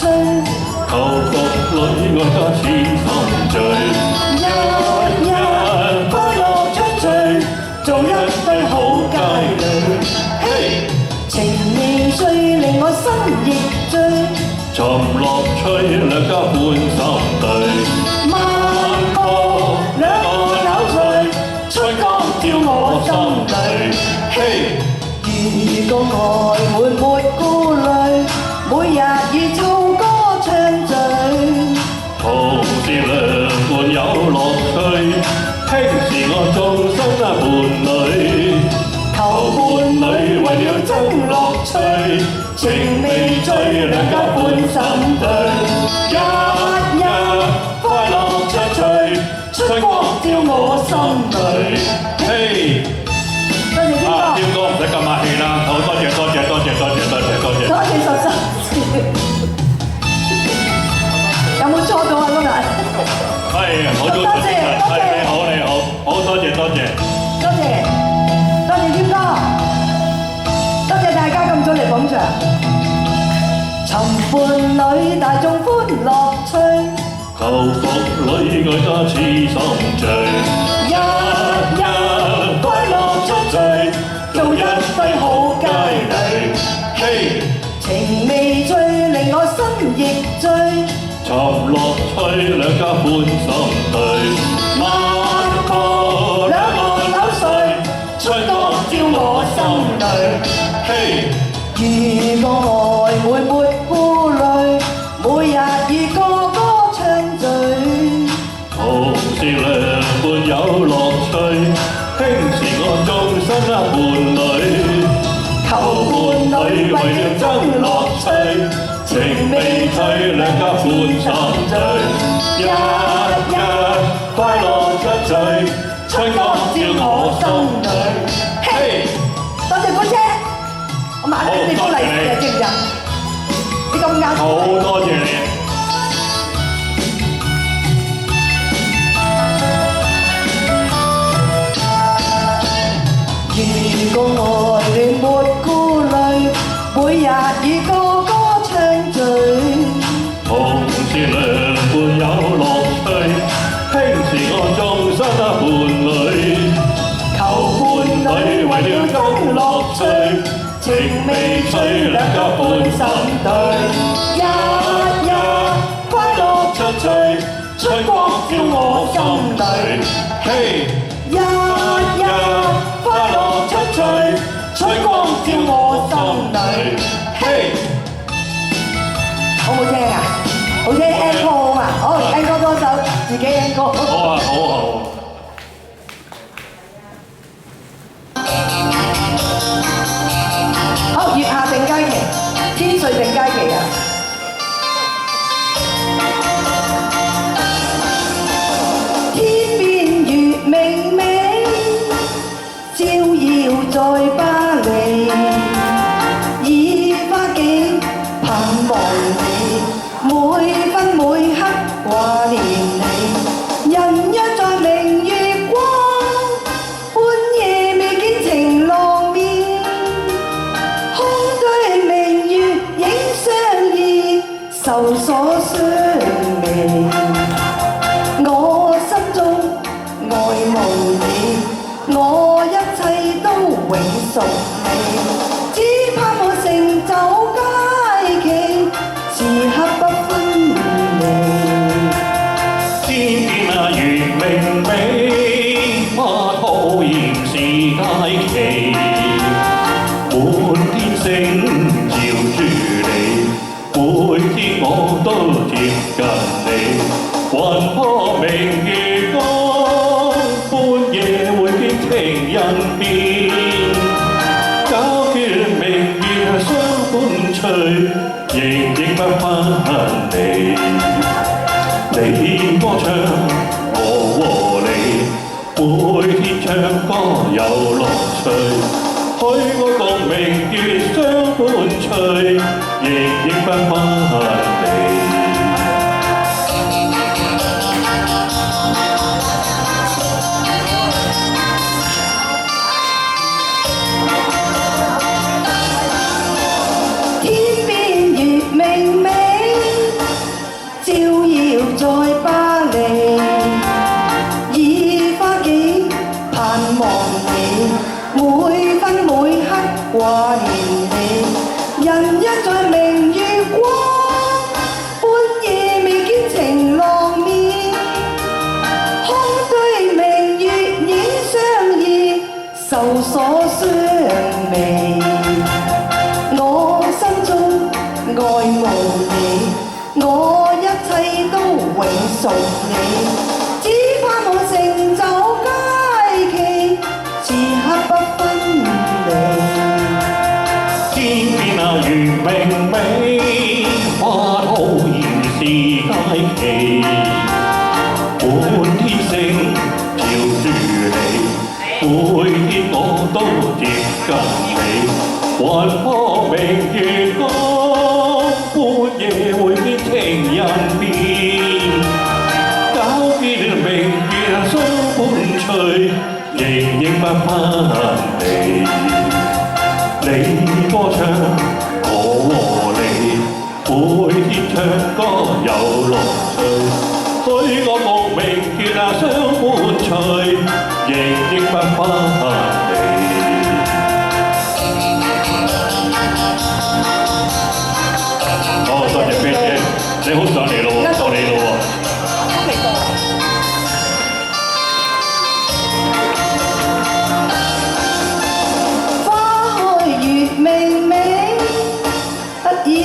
趣。求福裏愛家似心醉，日日快樂出趣，做一對好佳侶。嘿，情未碎令我心亦醉，尋樂趣兩家歡心對。萬步兩岸口水，春光照我心裏。嘿，如果愛會沒顧慮，每日以奏歌唱醉。同是良伴有樂趣，輕是我終生伴侶。求伴侶為了爭樂趣，情未醉兩家歡心對。日日快樂出趣，春光照我心裏。嘿，多謝天哥，天哥唔使咁客氣啦，好多謝多謝多謝多謝多謝多謝。多謝13次。有冇錯到啊今日？係，好早晨，係你好你好，好多謝多謝。多謝天哥，多謝大家咁早嚟捧場。尋伴侶大眾歡樂趣，求福裏愛家似心醉，日日快樂出趣，做一對好佳侶。嘿，情未醉令我心亦醉，尋樂趣兩家歡心對。萬步兩岸口水，春光照我心裏。嘿，如果愛會沒顧慮，每日以歌歌唱醉。同是良伴有樂趣，輕是我終生伴侶。求伴侶為了爭樂趣，情未醉兩家歡心醉。日日快樂出趣，春光照我心裏。嘿，多謝姑姐，我買咗你封利是啊，知唔知啊？你咁啱。好多謝你。如果愛戀沒顧慮，每日以歌歌唱醉。同是良伴有樂趣，輕是我終生伴侶。求伴侶為了爭樂趣，情未醉兩家歡心對。日日快樂出趣，春光照我心裏。嘿，日日快樂出趣，春光照我心裏。嘿，好唔好聽啊？好聽 encore 嘛？好 encore 多首，自己 encore。好啊好啊好啊。好，月下定佳期，天歲定佳期啊！天邊月明媚，照耀在巴黎，以花景盼望你，每分每刻掛念你。人約在明月光，半夜未見情郎面。空對明月影相依，愁鎖雙眉。我心中愛慕你，我一切都永屬你。只盼望成就佳期，時刻不分離。天邊月明媚，花討厭是佳期。滿天星照住你，每天我都接近你。雲破明月光，半夜會見情人面。皎潔明月相伴隨，仍不分離。你歌唱，我和你，每天唱歌有樂趣。許我共明月相伴隨，仍不分離。天邊月明媚，送你，只怕我成就佳期，此刻不分離。天邊那月明媚，花土現是佳期。滿天星照住你，每天我都接近你。還可明月光，半夜會見情人面。皎潔明月相伴隨，仍認不分離。你歌唱，我和你，每天唱歌有樂趣。對我共明月相伴隨，仍認不分離。好，多謝飛姐，你好上嚟咯喎，到你咯喎。明明不要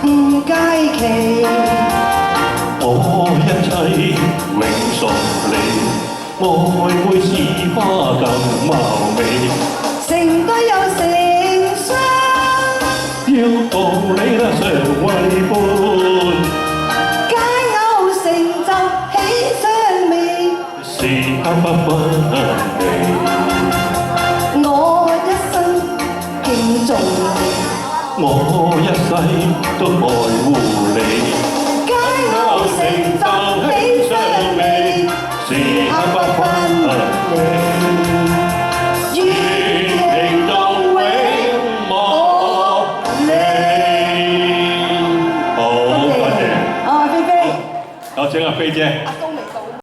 誤佳期，我一切永屬你，愛會使花更貌美。成對又成雙，要共你常為伴，佳偶成就喜相媚，時刻不分離。我一生敬重你，我一世都愛護你。佳偶成就喜相媚，時刻不分離。願情永莫離。好，多謝。飛飛，有請阿飛姐。